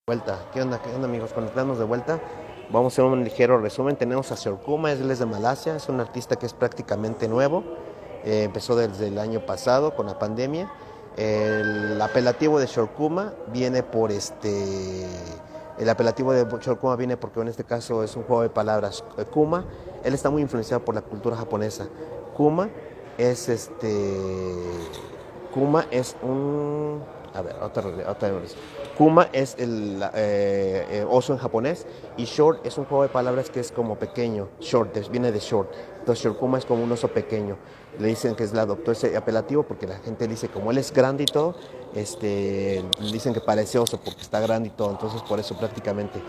Vuelta, qué onda amigos? Conectamos de vuelta. Vamos a hacer un ligero resumen. Tenemos a Shorkuma, él es de Malasia, es un artista que es prácticamente nuevo. Empezó desde el año pasado con la pandemia. El apelativo de Shorkuma viene por El apelativo de Shorkuma viene porque en este caso es un juego de palabras. Kuma, él está muy influenciado por la cultura japonesa. Kuma es Kuma es un... A ver, otra vez. Kuma es el oso en japonés y short es un juego de palabras que es como pequeño. Short, viene de short. Entonces Shorkuma es como un oso pequeño. Le dicen que es la adoptó ese apelativo porque la gente dice como él es grande y todo, le dicen que parece oso porque está grande y todo. Entonces por eso prácticamente.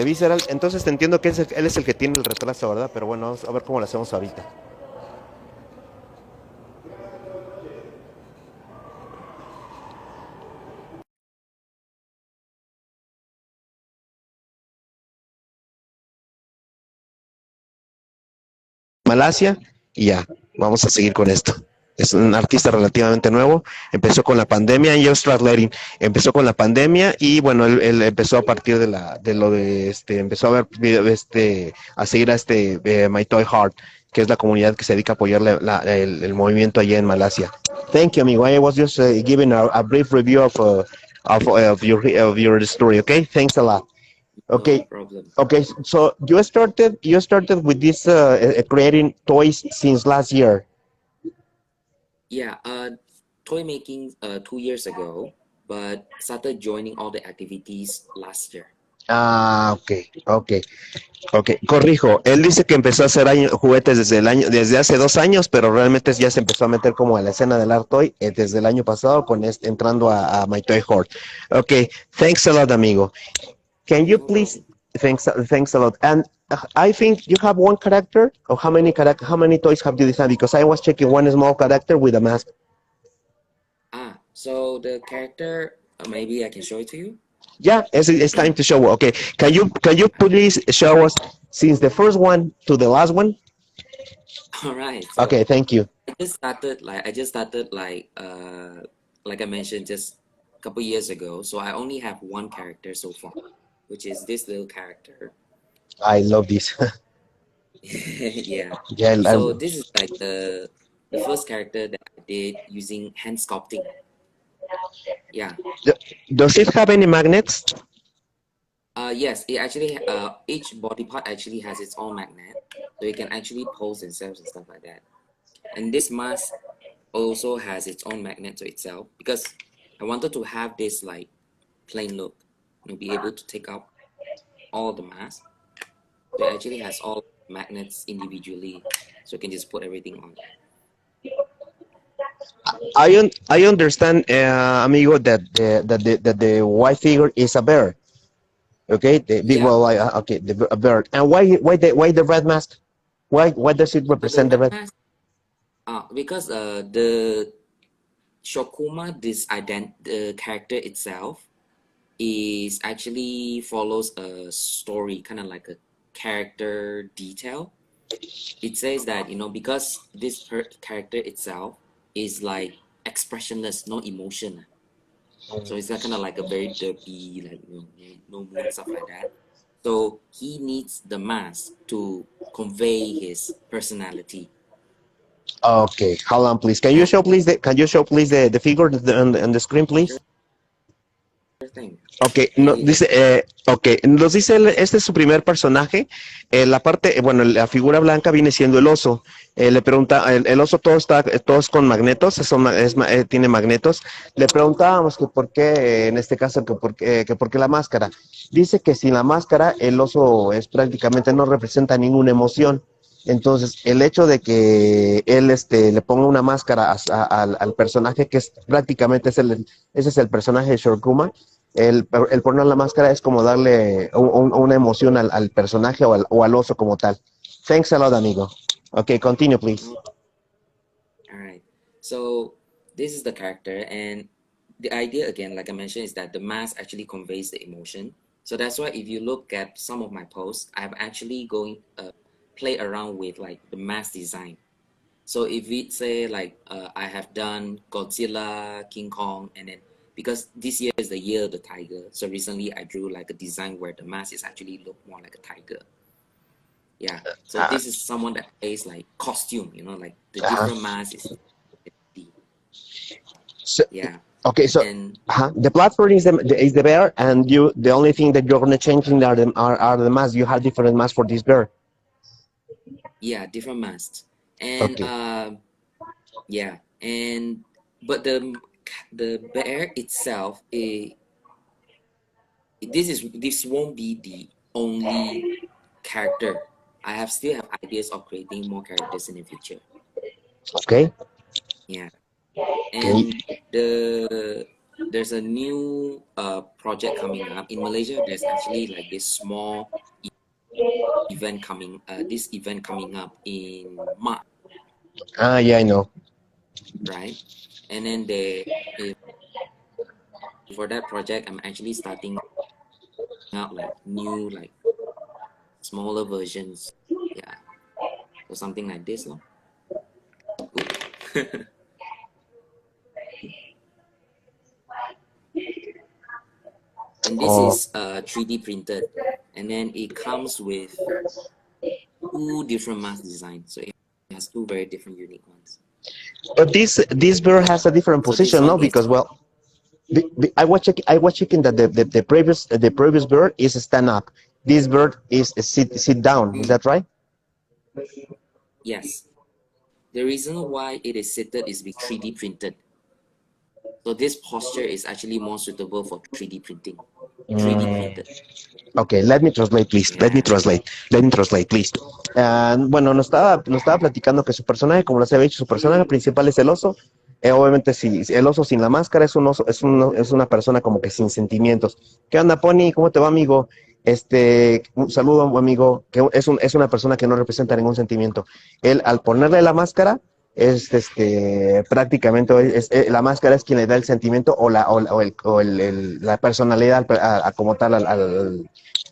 Visceral, entonces te entiendo que él es el que tiene el retraso, ¿verdad? Pero bueno, vamos a ver cómo lo hacemos ahorita. Malasia y ya, vamos a seguir con esto. Es un artista relativamente nuevo, empezó con la pandemia y Just Translating, empezó con la pandemia y bueno, él empezó a partir de lo de empezó a ver a seguir a My Toy Heart, que es la comunidad que se dedica a apoyar el movimiento allá en Malasia. Thank you, amigo. I was just giving a brief review of your story. Okay, thanks a lot. No Okay, problem. okay. So you started with this creating toys since last year. Yeah, toy making 2 years ago, but started joining all the activities last year. Ah, okay, okay, okay. Corrijo. Él dice que empezó a hacer juguetes desde hace 2 años, pero realmente ya se empezó a meter como a la escena del art toy desde el año pasado entrando a My Toy Horde. Okay, thanks a lot, amigo. Can you No please? problem. Thanks a lot. And I think you have one character. Or how many toys have you designed? Because I was checking one small character with a mask. So the character, maybe I can show it to you. Yeah, it's time to show. Okay, can you please show us since the first one to the last one? All right. So Okay, thank you. like I mentioned just a couple years ago. So I only have one character so far, which is this little character. I love this. Yeah. Yeah, So this is like the first character that I did using hand sculpting. Yeah. does it have any magnets? Yes, it actually each body part actually has its own magnet, so it can actually pose themselves and stuff like that. And this mask also has its own magnet to itself because I wanted to have this like plain look, be able to take out all the mask. So it actually has all magnets individually, so you can just put everything on. I understand, amigo, that the white figure is a bear. Okay, the big Yeah. well, okay, a bird. And why the red mask? Why does it So the represent the red red? mask, because the Shokuma, the character itself is actually follows a story, kind of like a character detail. It says that, because this character itself is like expressionless, no emotion. So it's kind of like a very derpy, like no mood, stuff like that. So he needs the mask to convey his personality. Okay, hold on, please. Can you Yeah, show please the figure on the screen, sure please? thing. Okay, no, Here you dice, okay, nos dice este es su primer personaje. La parte, bueno, la figura blanca viene siendo el oso. Le pregunta, el oso todos con magnetos, tiene magnetos. Le preguntábamos que por qué, en este caso, que por qué la máscara. Dice que sin la máscara el oso es prácticamente no representa ninguna emoción. Entonces, el hecho de que él le ponga una máscara al personaje, que es prácticamente ese es el personaje de Shorkuma, el poner la máscara es como darle una emoción al personaje o al oso como tal. Thanks a lot, amigo. Okay, continue, please. know. All right. So this is the character, and the idea again, like I mentioned, is that the mask actually conveys the emotion. So that's why if you look at some of my posts, I'm actually going play around with like the mask design. So if we say like I have done Godzilla, King Kong, and then because this year is the year of the tiger. So recently I drew like a design where the mask is actually look more like a tiger. Yeah. So this is someone that plays like costume, like the different masks is So, yeah. okay, so And the platform is the bear, and you the only thing that you're gonna change in are the masks. You have different masks for this bear. yeah, different masks. And Okay. yeah, and but the bear itself, this won't be the only character. I still have ideas of creating more characters in the future. Okay. Yeah. Okay. And there's a new project coming up in Malaysia. There's actually like this small event coming up in March, Ah, yeah, I know. right? And then for that project, I'm actually starting out like new, like smaller versions. Yeah. So something like this, no? And this Oh, is 3D printed, and then it comes with 2 different mask designs. So it has 2 very different unique ones. but this bear has a different So this position, no? one is Because well, I was checking that the previous bird is stand up. This bird is sit down. Is that right? yes. The reason why it is seated is with 3D printed. So this posture is actually more suitable for 3D printing. 3D printed. Okay, let me translate, please. Let me Yeah. translate. Let me translate, please. Bueno, nos estaba platicando que su personaje, como les había dicho, su personaje principal es el oso. Obviamente, si el oso sin la máscara es un oso, es una persona como que sin sentimientos. ¿Qué onda, Pony? ¿Cómo te va, amigo? Un saludo, amigo, que es una persona que no representa ningún sentimiento. Él, al ponerle la máscara, prácticamente la máscara es quien le da el sentimiento la personalidad como tal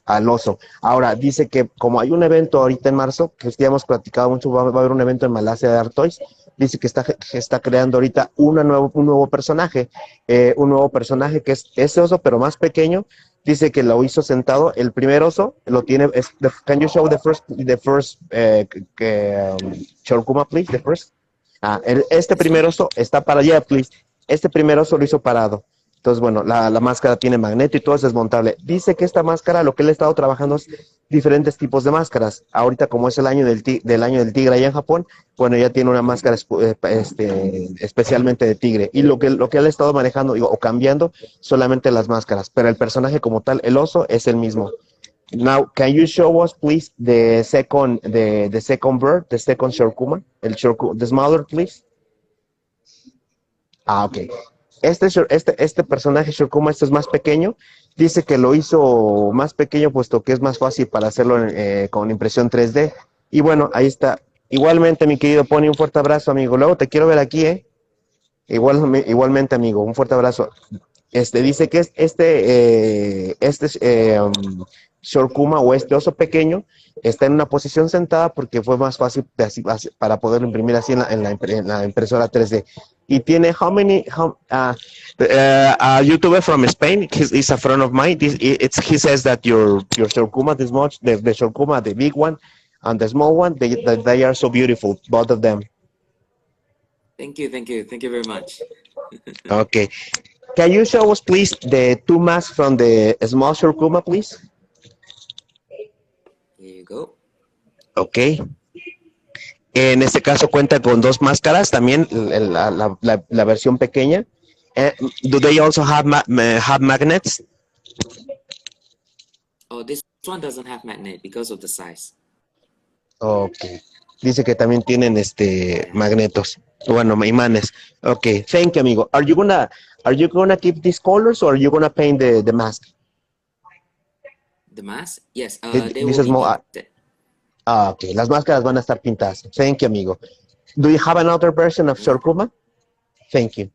al oso. Ahora, dice que como hay un evento ahorita en marzo, que ya hemos platicado mucho, va a haber un evento en Malasia de Art Toys, dice que está creando ahorita un nuevo personaje que es ese oso, pero más pequeño. Dice que lo hizo sentado. El primer oso lo tiene. Can you show the first Shorkuma, please? The first. Este This one? primer oso está para allá, please. Este primer oso lo hizo parado. Entonces, bueno, la máscara tiene magneto y todo es desmontable. Dice que esta máscara, lo que él ha estado trabajando es diferentes tipos de máscaras. Ahorita, como es el año del año del tigre allá en Japón, bueno, ya tiene una máscara especialmente de tigre. Y lo que él ha estado manejando o cambiando solamente las máscaras. Pero el personaje como tal, el oso, es el mismo. Now, can you show us, please, the second bird, the second Shorkuma, the smaller, please? Ok. Este personaje Shorkuma, es más pequeño. Dice que lo hizo más pequeño, puesto que es más fácil para hacerlo con impresión 3D. Y bueno, ahí está. Igualmente, mi querido Pony, un fuerte abrazo, amigo. Luego te quiero ver aquí, ¿eh? Igualmente, amigo, un fuerte abrazo. Dice que Shorkuma o este oso pequeño está en una posición sentada porque fue más fácil para poderlo imprimir así en la impresora 3D. Y tiene a YouTuber from Spain, he's a friend of mine. He says that your Shorkuma, the Shorkuma, the big one and the small one, they are so beautiful, both of them. Thank you very much. Okay. Can you show us, please, the 2 masks from the small Shorkuma, please? Here you go. Okay. En este caso cuenta con 2 máscaras, también la versión pequeña. Do they also have magnets? Oh, this one doesn't have magnet because of the size. Okay. Dice que también tienen magnetos. Bueno, imanes. Okay. Thank you, amigo. Are you gonna keep these colors or are you gonna paint the mask? The mask? Yes, they will Dices be painted. Okay. Las máscaras van a estar pintadas. Thank you, amigo. Do you have another version of Shorkuma? Thank you.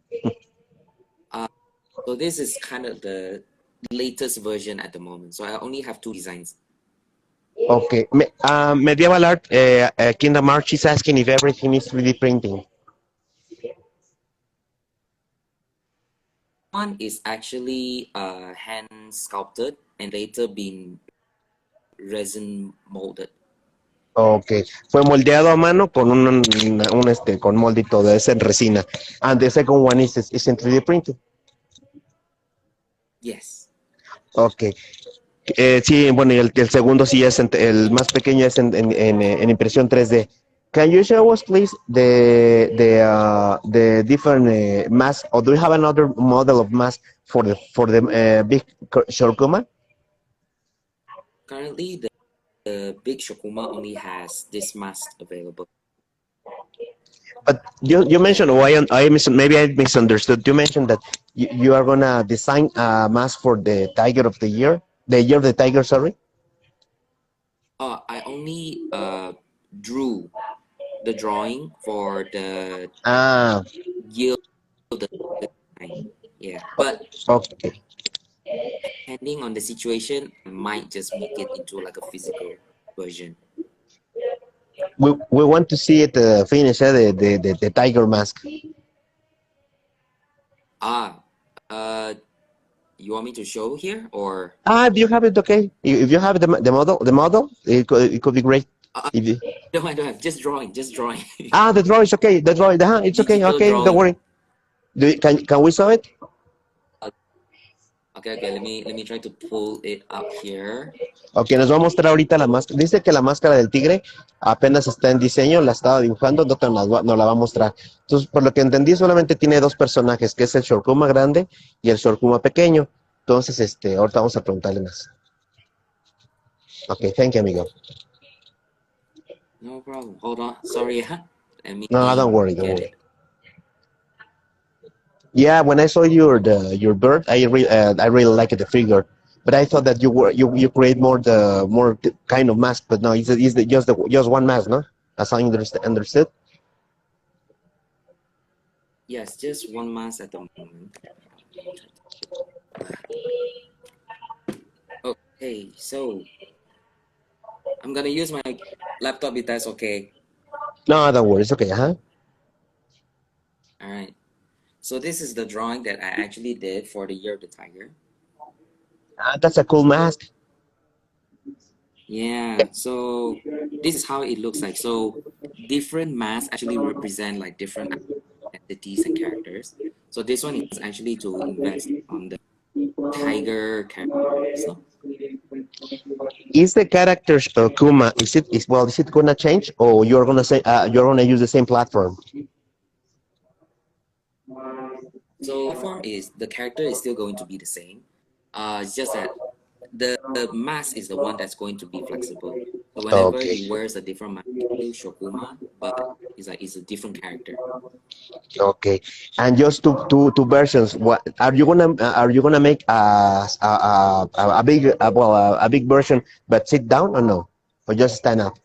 So this is kind of the latest version at the moment. So I only have 2 designs. Okay. Medieval Art, Kingdom Art, she's asking if everything is 3D printing. one is actually hand sculpted and later been resin molded. Ok, fue moldeado a mano con con molde y todo, es en resina. And the second one is in 3D printed. Yes. Ok, sí, bueno, y el segundo sí es, el más pequeño es en impresión 3D. Can you show us, please, the different mask, or do you have another model of mask for the big Shorkuma? Currently, the big Shorkuma only has this mask available. But you mentioned, maybe I misunderstood. You mentioned that you are gonna design a mask for the Tiger of the year of the Tiger. Sorry. I only drew the drawing for the Ah, year of the design. Yeah, but okay. depending on the situation, I might just make it into like a physical version. We want to see it finish the Tiger mask. Ah, you want me to show here or? If you have it, okay. If you have the model, it could be great. If you, No, I don't have. Just drawing. Just drawing. the draw is okay. The draw, it's okay. Digital Okay, don't drawing. worry. Can we saw it? Okay. Let me try to pull it up here. Ok, nos va a mostrar ahorita la máscara. Dice que la máscara del tigre apenas está en diseño, la estaba dibujando, no nos la va a mostrar. Entonces, por lo que entendí, solamente tiene dos personajes, que es el Shorkuma grande y el Shorkuma pequeño. Entonces, ahorita vamos a preguntarle más. Ok, thank you, amigo. No problem. Hold on. Sorry. Let me No, don't worry, don't get worry. it. Yeah, when I saw your bird, I really liked the figure, but I thought that you create more kind of mask, but no, just one mask, no? As I understood. Yes, just one mask at the moment. Okay, so I'm gonna use my laptop if that's okay. No, don't worry, it's okay, huh? All right. So this is the drawing that I actually did for the Year of the Tiger. That's a cool mask. Yeah, so this is how it looks like. So different masks actually represent like different entities and characters. So this one is actually to invest on the tiger characters, no? Is the character Kuma, is it gonna change, or you're gonna use the same platform? So platform is the character is still going to be the same. It's just that the mask is the one that's going to be flexible. So whenever Okay, he wears a different mask, it's still Shokuma, but it's a different character. okay, and just two versions. What are you gonna make a big a big version, but sit down or no, or just stand up?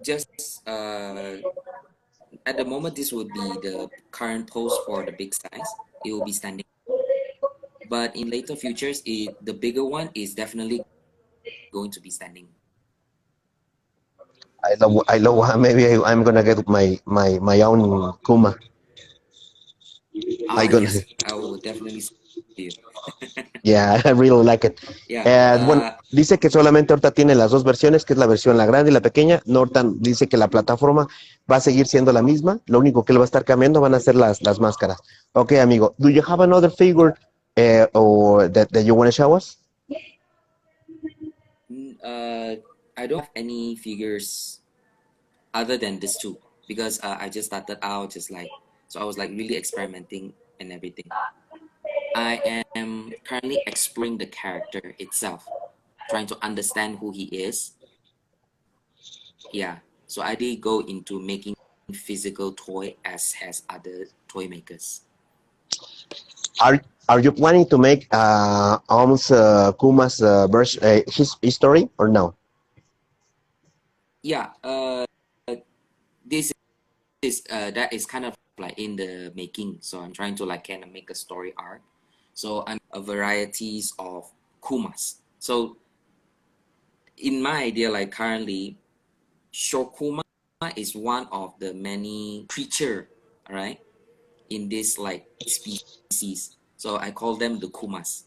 Just at the moment, this would be the current pose for the big size. It will be standing. But in later futures, the bigger one is definitely going to be standing. I love. Maybe I'm gonna get my own Kuma. I gonna. Yes, I will definitely see you. Yeah, I really like it. Yeah. Bueno, dice que solamente ahorita tiene las dos versiones, que es la versión la grande y la pequeña. Norton dice que la plataforma va a seguir siendo la misma. Lo único que le va a estar cambiando van a ser las máscaras. Ok, amigo. Do you have another figure or that you want to show us? I don't have any figures other than these two because I just started out so I was like really experimenting and everything. I am currently exploring the character itself, trying to understand who he is. Yeah, so I did go into making physical toy as has other toy makers. Are you planning to make almost Kuma's version, his history or no? Yeah, this is that is kind of like in the making. So I'm trying to like kind of make a story arc. So I'm a varieties of Kumas. So in my idea, like currently, Shorkuma is one of the many creature, right? in this like species. So I call them the kumas.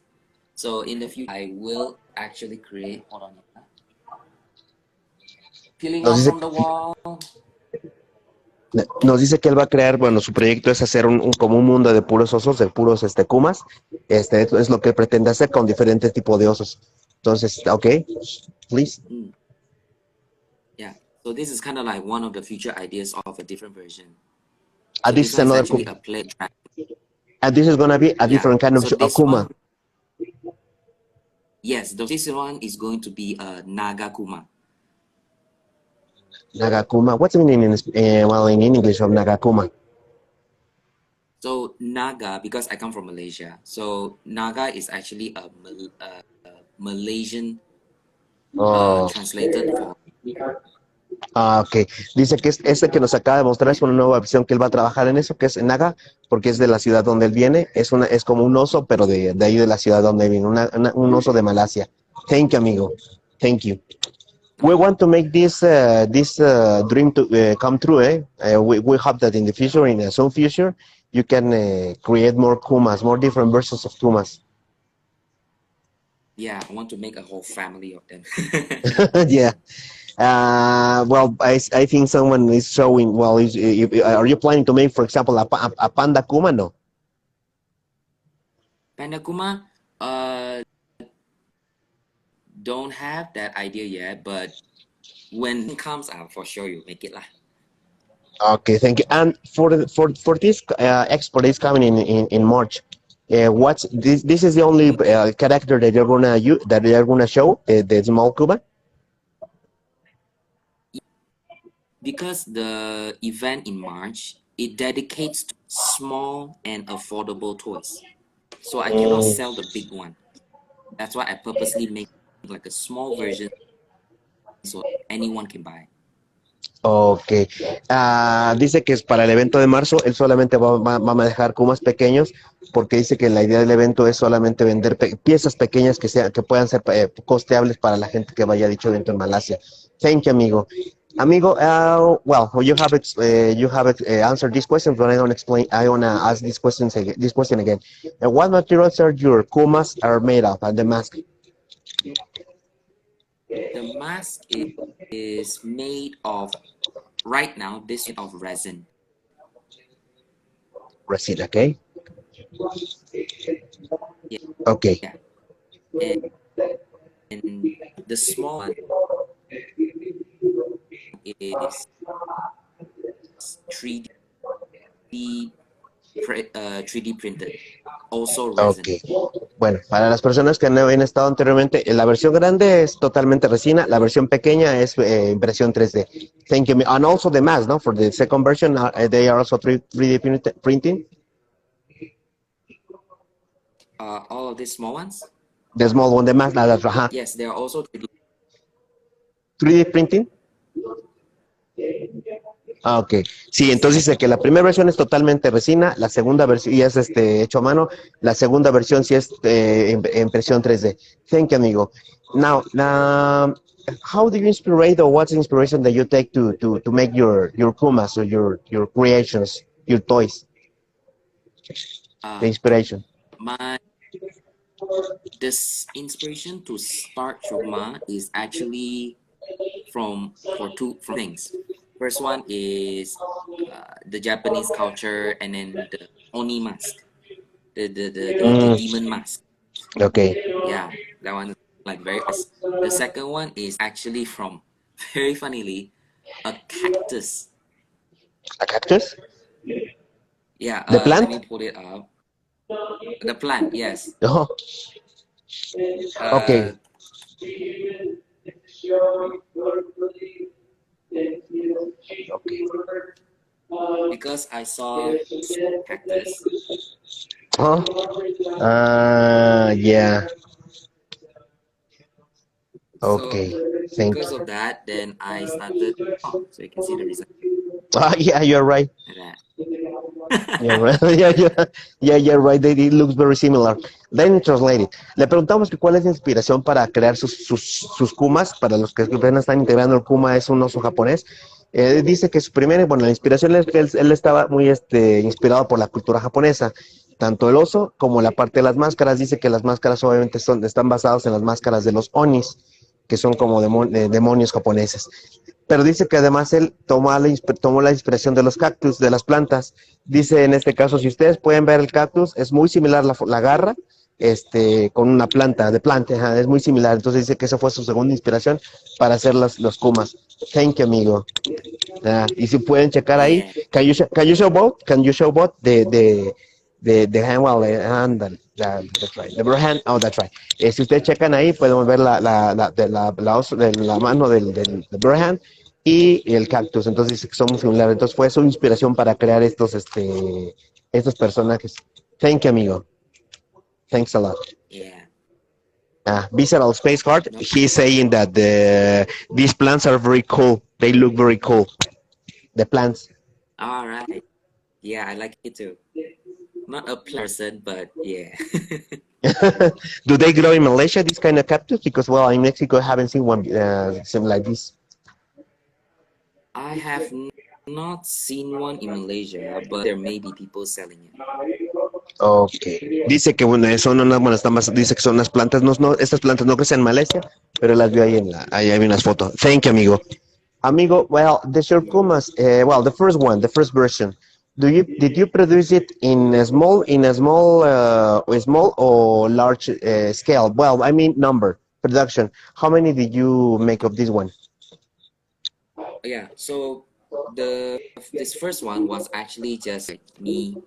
So in the future, I will actually create. Hold on. Peeling Nos off dice, from the wall. nos dice que él va a crear, bueno, su proyecto es hacer como un mundo de puros osos, de puros kumas. Es lo que pretende hacer con diferentes tipos de osos. Entonces, ok, please. Yeah. So this is kind of like one of the future ideas of a different version. And So this this is one is another actually a play track. and this is gonna be a Yeah. different kind of So this kuma. one, yes, this one is going to be a Naga Kuma. Nagakuma. What's the meaning in English of Nagakuma? So Naga, because I come from Malaysia, so Naga is actually a Malaysian Oh, translated for. ok. Dice que este que nos acaba de mostrar es una nueva versión que él va a trabajar en eso, que es Naga, porque es de la ciudad donde él viene. Es como un oso, pero de ahí de la ciudad donde viene, un oso de Malasia. Thank you, amigo. Thank you. We want to make this dream to come true. We hope that in the future, in some future, you can create more kumas, more different versions of kumas. Yeah, I want to make a whole family of them. Yeah. Well, I think someone is showing. Well, are you planning to make, for example, a panda kuma? No. Panda Kuma, don't have that idea yet, but when it comes out, for sure you'll make it lah. Okay, thank you. And for this export is coming in March. What's this? This is the only character that you're gonna show the small Cuba. Because the event in March, it dedicates to small and affordable toys. So I cannot sell the big one. That's why I purposely make like a small version so anyone can buy. Ok. Dice que es para el evento de marzo, él solamente va a manejar Kumas pequeños, porque dice que la idea del evento es solamente vender piezas pequeñas que puedan ser costeables para la gente que vaya a dicho evento en Malasia. Thank you, amigo. Amigo, well, you have answered these questions, but I want to ask this question again. What materials are your Kumas are made of, and the mask? The mask is made of, right now, this is of resin. Resin, okay? Yeah. Okay. Yeah. And the small one is 3D 3D printed, also resin. Okay. Bueno, para las personas que no habían estado anteriormente, la versión grande es totalmente resina, la versión pequeña es impresión 3D. Thank you. And also the mask, no? For the second version, they are also 3D printing. All of these small ones? The small one, the mask, Yes, they are also 3D printing. Ah, ok. Sí, yes. entonces dice que la primera versión es totalmente resina, la segunda versión ya es hecho a mano, la segunda versión sí es impresión 3D. Thank you, amigo. Now, how do you inspire, or what's the inspiration that you take to make your kumas or your creations, your toys? The inspiration. This inspiration to start Shorkuma is actually from two things. First one is the Japanese culture, and then the Oni mask, the demon mask. Okay. Yeah, that one is like very. The second one is actually from, very funnily, a cactus. A cactus? Yeah. The plant? Let me pull it up. The plant, yes. Oh. Okay. Because I saw cactus. Oh. Yeah. Okay. Thank Because you. of that, then I started. Oh, so you can see the result. Yeah, you're right. Like that. Yeah, right. Yeah, right. It looks very similar. Then translate it. Le preguntamos que cuál es la inspiración para crear sus kumas. Para los que apenas están integrando, el kuma es un oso japonés. Dice que su primera, bueno, la inspiración es que él estaba muy inspirado por la cultura japonesa, tanto el oso como la parte de las máscaras. Dice que las máscaras obviamente están basadas en las máscaras de los onis, que son como demonios japoneses. Pero dice que además él tomó la inspiración de los cactus, de las plantas. Dice en este caso, si ustedes pueden ver el cactus, es muy similar la garra, con una planta, de planta, ajá, es muy similar. Entonces dice que esa fue su segunda inspiración para hacer los kumas. Thank you, amigo. Y si pueden checar ahí, Yeah, can you show both the hand, well, hand, that's right, the hand, oh, that's right. Si ustedes checan ahí, pueden ver la mano del hand y el cactus, entonces dice que son muy similares, entonces fue su inspiración para crear estos personajes. Thank you, amigo. Thanks a lot. yeah. Visceral Space Heart, No, he's saying that these plants are very cool. They look very cool. The plants. all right. Yeah, I like it too. Not a person, but yeah. Do they grow in Malaysia, this kind of cactus? Because, well, in Mexico, I haven't seen one same like this. I have not seen one in Malaysia, but there may be people selling it. Okay. Dice que, bueno, son unas, bueno, dice que son unas plantas, estas plantas no crecen en Malaysia, pero las vio ahí hay unas fotos. Thank you, amigo. Amigo, well, the Shorkumas, well, the first one, the first version, did you produce it in a small or large scale? Well, I mean number, production. How many did you make of this one? Yeah, so this first one was actually just like me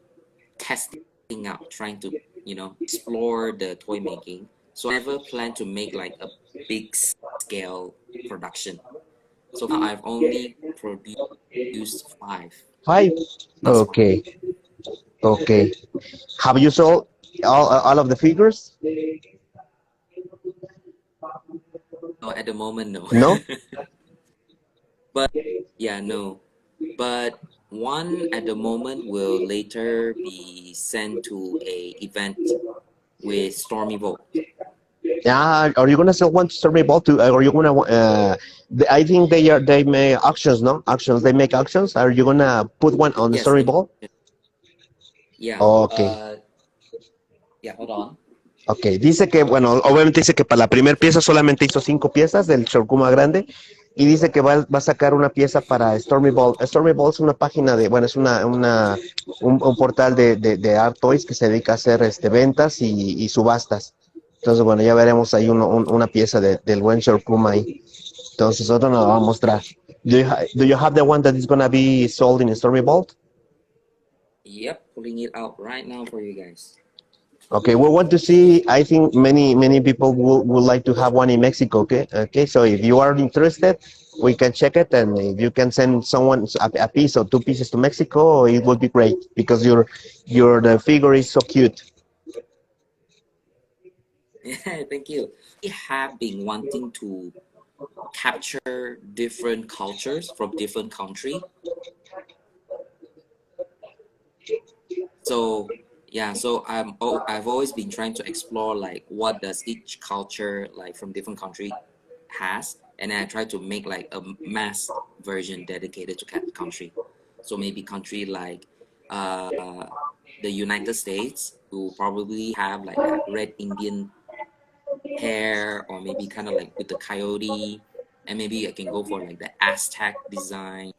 testing out, trying to, explore the toy making. So I never planned to make like a big scale production. So far, I've only produced five Five. thus far. Okay, okay. Have you sold all of the figures? No, at the moment, no. No. But yeah, no. But one at the moment will later be sent to a event with Stormy Bolt. Yeah, are you gonna sell one to Stormy Ball too? Or are you gonna? I think they make auctions, no auctions. They make auctions. Are you gonna put one on the Yes, Stormy they Ball? yeah. Okay, Yeah, hold on. okay. Dice que, bueno, obviamente dice que para la primera pieza solamente hizo 5 piezas del Shorkuma grande y dice que va a sacar una pieza para Stormy Ball. Stormy Ball es una página bueno, es un portal de Art Toys que se dedica a hacer ventas y subastas. Entonces, bueno, ya veremos ahí una pieza del buen Shorkuma ahí. Entonces, otro nos va a mostrar. Do you have the one that is gonna be sold in Stormy Vault? Yep, pulling it out right now for you guys. Okay, we want to see. I think many people would like to have one in Mexico. Okay. So if you are interested, we can check it, and if you can send someone a piece or 2 pieces to Mexico, it would be great because the figure is so cute. Yeah, thank you. We have been wanting to capture different cultures from different country. So yeah, so I've always been trying to explore like what does each culture like from different country has, and then I try to make like a mass version dedicated to country. So maybe country like the United States will probably have like that red Indian hair, or maybe kind of like with the coyote, and maybe I can go for like the Aztec design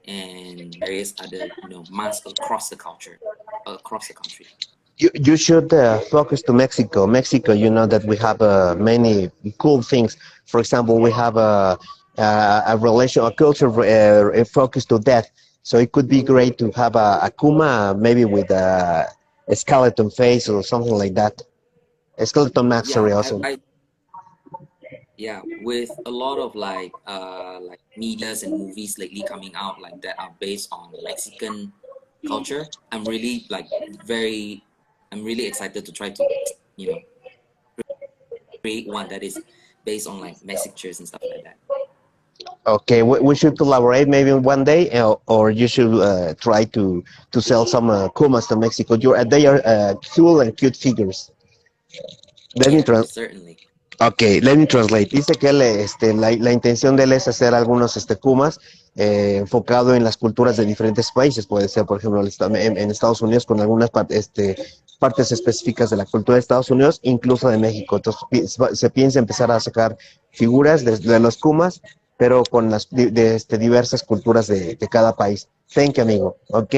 and various other masks across the culture, across the country. You should focus to Mexico. Mexico, you know that we have many cool things. For example, we have a culture focus to death. So it could be great to have a Kuma, maybe with a skeleton face or something like that. A skeleton mask, Yeah, sorry, also. yeah, with a lot of like medias and movies lately coming out like that are based on Mexican culture, I'm really excited to try to you know create one that is based on like messengers and stuff like that. Okay, we should collaborate maybe one day, or you should try to sell some Kumas to Mexico. They are cool and cute figures. Let me Yeah, try. certainly. Ok, let me translate. Dice que él, la intención de él es hacer algunos kumas enfocado en las culturas de diferentes países. Puede ser, por ejemplo, en Estados Unidos con algunas partes específicas de la cultura de Estados Unidos, incluso de México. Entonces se piensa empezar a sacar figuras de los kumas, pero con diversas culturas de cada país. Thank you, amigo. Ok,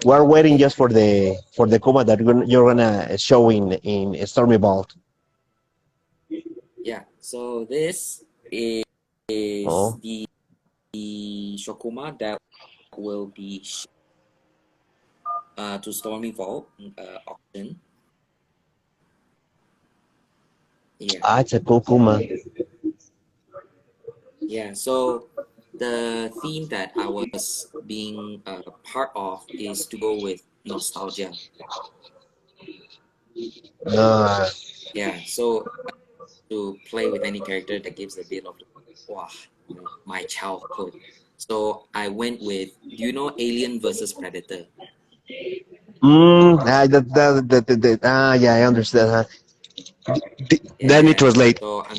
we're waiting just for the kuma that you're gonna show in Stormy Vault. Yeah, so this is Oh. the Shorkuma that will be to Stormy Vault auction. Yeah, Ah, it's a Kokuma. yeah. So the theme that I was being part of is to go with nostalgia. Ah, Yeah, so to play with any character that gives a bit of wow, my childhood. So I went with, do you know Alien versus Predator? yeah, I understand. Let me Yeah. translate. So I'm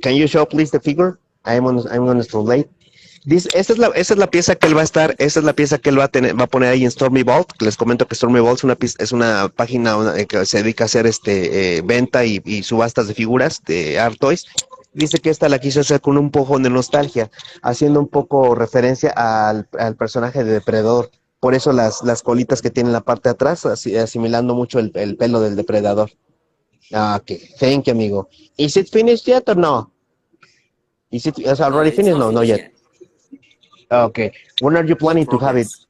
Can you show please the figure? I'm gonna translate. Esa es la pieza que él va a estar, esa es la pieza que él va a tener, va a poner ahí en Stormy Vault. Les comento que Stormy Vault es una página que se dedica a hacer venta y subastas de figuras de Art Toys. Dice que esta la quiso hacer con un poco de nostalgia, haciendo un poco referencia al personaje de Depredador. Por eso las colitas que tiene en la parte de atrás, asimilando mucho el pelo del depredador. Ah, ok, thank you, amigo. Is it finished yet or no? Is it already it's finished? not No, not finished yet. yet. Okay. When are you In planning to have it? progress.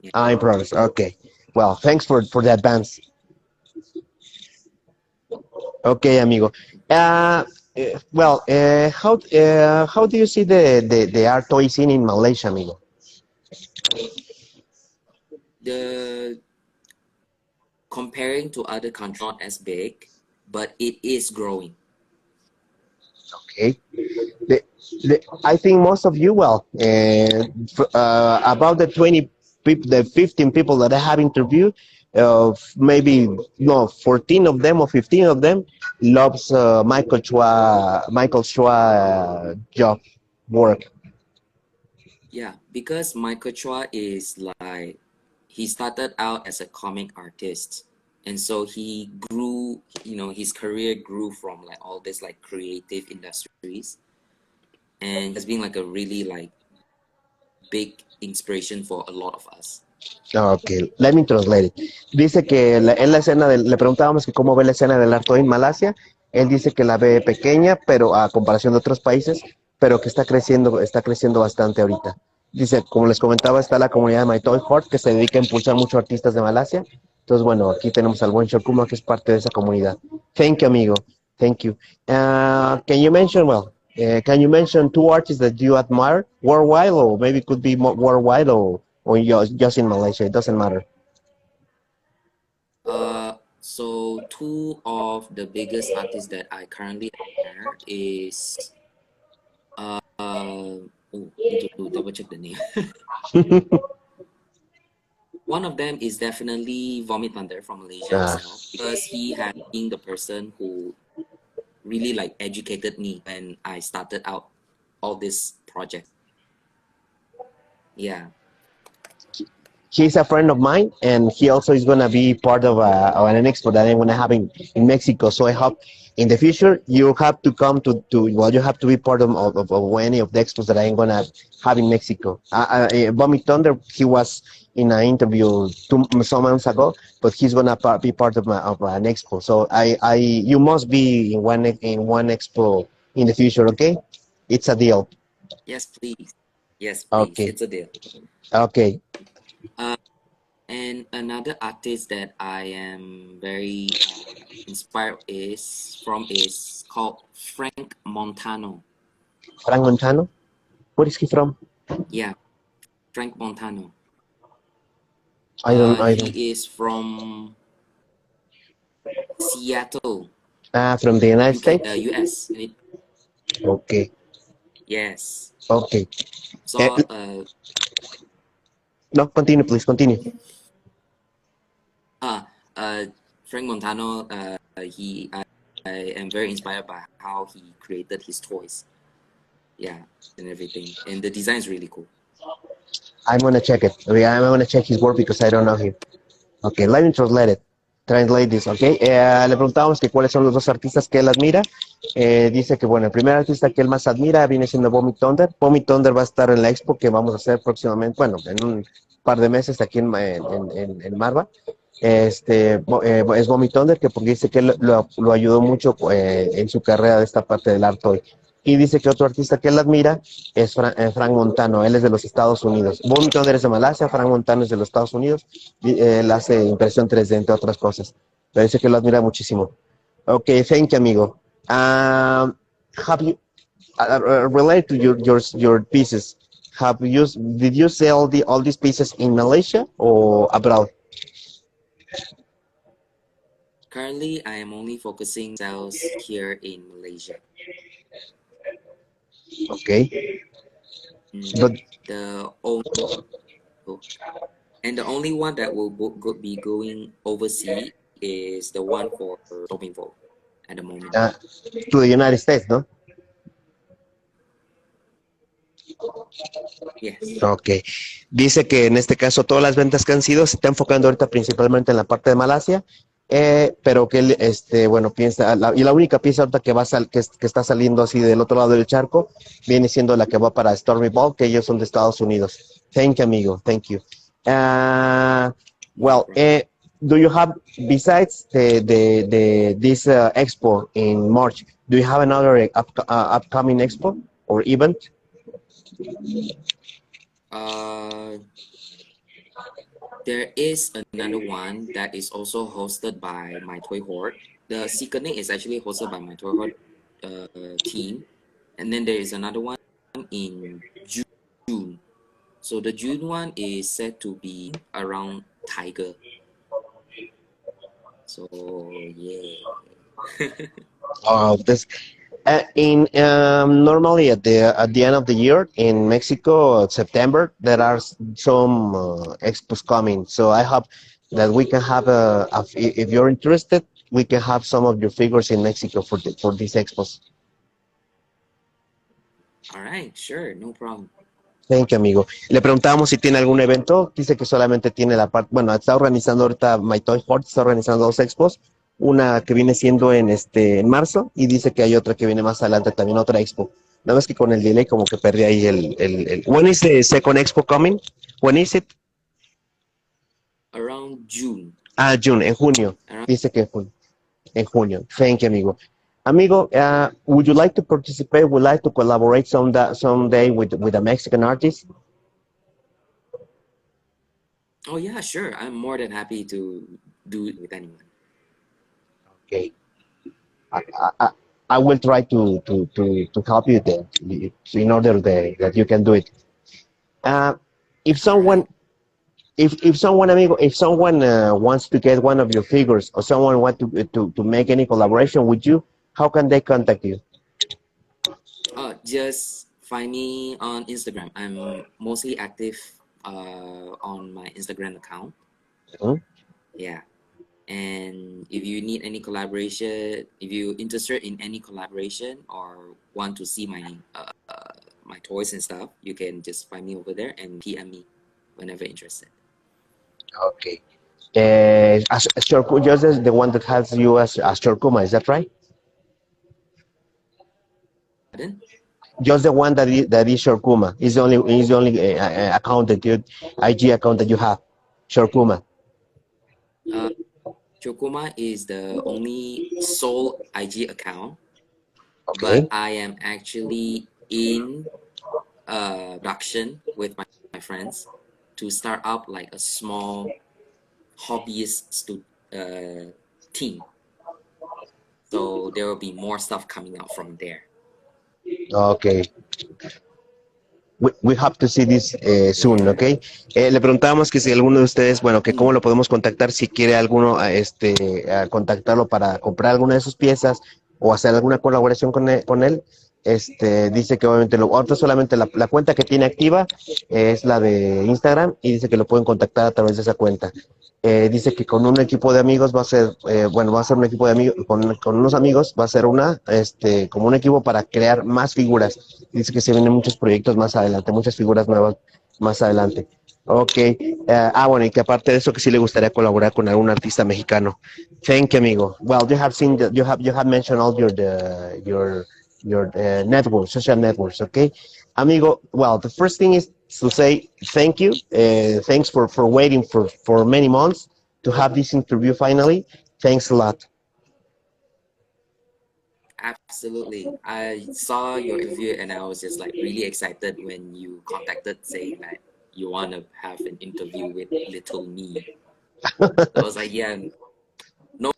Yeah. Ah, in progress. Okay. Well, thanks for the advance. Okay, amigo. How do you see the art toy scene in Malaysia, amigo? The comparing to other countries not as big, but it is growing. Okay. I think most of you, about the 20 people, the 15 people that I have interviewed, maybe no, 14 of them or 15 of them loves Michael Chua job work. Yeah, because Michael Chua is like he started out as a comic artist, and so he grew. His career grew from like all this like creative industries, and has been like a really like big inspiration for a lot of us. Ok, let me translate it. Dice que en la escena le preguntábamos que cómo ve la escena del arte en Malasia. Él dice que la ve pequeña, pero a comparación de otros países, pero que está creciendo bastante ahorita. Dice, como les comentaba, está la comunidad de My Toy Heart, que se dedica a impulsar muchos artistas de Malasia. Entonces, bueno, aquí tenemos al buen Shorkuma, que es parte de esa comunidad. Thank you, amigo. Thank you. Can you mention two artists that you admire worldwide, or maybe it could be more worldwide, or just in Malaysia? It doesn't matter. So two of the biggest artists that I currently admire is need to double check the name. One of them is definitely Vomit Thunder from Malaysia Ah, itself, because he has been the person who really like educated me when I started out all this project. Yeah. he's a friend of mine, and he also is gonna be part of an expo that I'm gonna have in Mexico. So I hope in the future you have to come you have to be part of any of the expos that I'm gonna have in Mexico. Vomit Thunder, he was in an interview some months ago, but he's gonna be part of an expo. So you must be in one expo in the future. Okay, it's a deal. Yes, please. Yes, please. Okay, It's a deal. okay. And another artist that I am very inspired is called Frank Montano. Frank Montano. Where is he from? Yeah, Frank Montano. I don't. He is from Seattle, From the United UK, States. US. Okay, Yes. okay. So No, continue, please, continue. uh, Frank Montano. He am very inspired by how he created his toys. Yeah, and everything. And the design is really cool. I'm gonna check it. Okay, I'm gonna check his work because I don't know him. Okay, let me translate it. Translate this, ok. Le preguntábamos que cuáles son los dos artistas que él admira. Dice que, bueno, el primer artista que él más admira viene siendo Vomit Thunder. Vomit Thunder va a estar en la expo que vamos a hacer próximamente, bueno, en un par de meses aquí en Marva. Es Vomit Thunder, que porque dice que él lo ayudó mucho en su carrera de esta parte del art toy. Y dice que otro artista que él admira es Frank Montano, él es de los Estados Unidos. Vomit Thunder es de Malasia, Frank Montano es de los Estados Unidos. Él hace impresión 3D, entre otras cosas. Pero dice que lo admira muchísimo. Ok, thank you, amigo. Have you, related to your pieces, did you sell all these pieces in Malaysia or abroad? Currently, I am only focusing sales here in Malaysia. Okay. But the only one that will be going overseas is the one for Stopping Vote at the moment. To the United States, ¿no? Yes. Ok. Dice que en este caso todas las ventas que han sido se está enfocando ahorita principalmente en la parte de Malasia, pero que él, bueno, piensa, y la única pieza ahorita que está saliendo así del otro lado del charco viene siendo la que va para Stormy Ball, que ellos son de Estados Unidos. Thank you, amigo. Thank you. Well, do you have, besides this expo in March, do you have another upcoming expo or event? There is another one that is also hosted by my Toy Horde. The Sickening is actually hosted by my Toy Horde team. And then there is another one in June. So the June one is said to be around Tiger. So yeah. This normally at the end of the year in Mexico, September, there are some expos coming. So I hope that we can have if you're interested, we can have some of your figures in Mexico for these expos. All right, sure, no problem. Thank you, amigo. Le preguntábamos si tiene algún evento. Dice que solamente tiene la parte, bueno, está organizando ahorita My Toy Horde, está organizando dos expos. Una que viene siendo en marzo y dice que hay otra que viene más adelante, también otra expo. Nada más que con el delay como que perdí ahí el... When is the second expo coming? When is it? Around June. June, en junio. Dice que en junio. Thank you, amigo. Amigo, would you like to participate? Would you like to collaborate someday with a Mexican artist? Oh yeah, sure. I'm more than happy to do it with anyone. Okay. I will try to help you there in order that you can do it. If someone, amigo, if someone wants to get one of your figures or someone want to make any collaboration with you, how can they contact you? Just find me on Instagram. I'm mostly active on my Instagram account. Mm-hmm. Yeah. And if you need any collaboration, if you're interested in any collaboration or want to see my my toys and stuff, you can just find me over there and PM me whenever interested. Okay. Shorkuma, just the one that has you as Shorkuma, is that right? Pardon? Just the one that is Shorkuma. Is the only account that IG account that you have, Shorkuma. Shorkuma is the only sole IG account, Okay. but I am actually in production with my friends to start up like a small hobbyist team. So there will be more stuff coming out from there. Okay. We have to see this soon, okay? Le preguntábamos que si alguno de ustedes, bueno, que cómo lo podemos contactar si quiere alguno contactarlo para comprar alguna de sus piezas o hacer alguna colaboración con él. Dice que obviamente ahorita solamente la cuenta que tiene activa es la de Instagram y dice que lo pueden contactar a través de esa cuenta. Dice que con un equipo de amigos va a ser, bueno, va a ser un equipo de amigos, con unos amigos va a ser como un equipo para crear más figuras. Dice que se vienen muchos proyectos más adelante, muchas figuras nuevas más adelante. Ok, bueno, y que aparte de eso que sí le gustaría colaborar con algún artista mexicano. Thank you, amigo. Well, you have seen you have mentioned all your networks, social networks, okay? Amigo, well, the first thing is to say thank you. Thanks for waiting for many months to have this interview finally. Thanks a lot. Absolutely. I saw your interview and I was just like really excited when you contacted saying that you want to have an interview with little me. I was like, yeah, no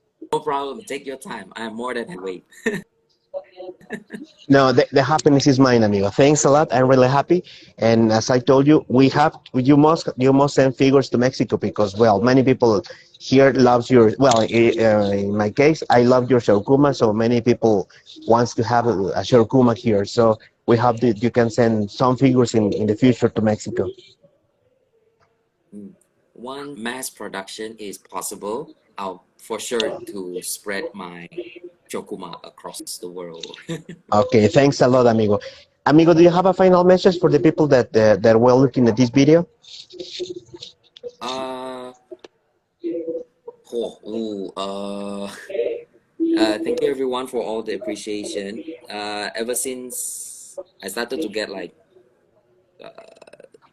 problem. Take your time. I'm more than wait. No, the happiness is mine, amigo. Thanks a lot. I'm really happy. And as I told you, you must send figures to Mexico because well, many people here loves your well. In my case, I love your Shorkuma, so many people wants to have a Shorkuma here. So we hope that you can send some figures in the future to Mexico. One mass production is possible. I'll for sure to spread my Shokuma across the world. Okay, thanks a lot, amigo. Amigo, do you have a final message for the people that were looking at this video? uh, thank you everyone for all the appreciation. Ever since I started to get like,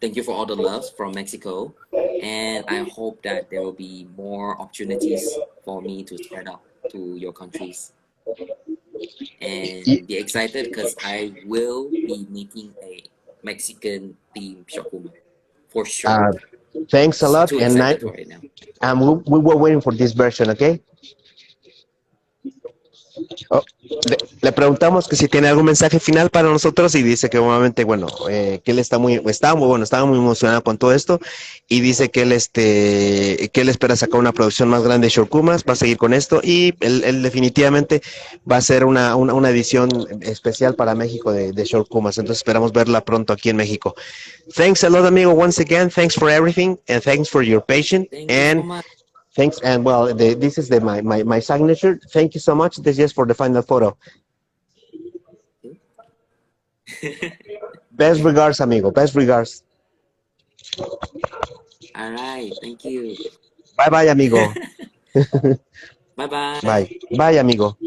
thank you for all the love from Mexico, and I hope that there will be more opportunities for me to spread out to your countries. And be excited because I will be making a Mexican themed Shokuma for sure. Uh, Thanks a lot, Too and excited for it now. we were waiting for this version, okay? Oh, le preguntamos que si tiene algún mensaje final para nosotros y dice que obviamente, bueno, que él estaba muy emocionado con todo esto y dice que él espera sacar una producción más grande de Shorkumas, va a seguir con esto y él definitivamente va a hacer una edición especial para México de Shorkumas, entonces esperamos verla pronto aquí en México. Thanks a lot, amigo, once again, thanks for everything and thanks for your patience Thank you so and much. thanks, and well, this is my signature. Thank you so much. This is just for the final photo. Best regards, amigo. Best regards. All right. Thank you. Bye bye, amigo. Bye bye. Bye. Bye, amigo.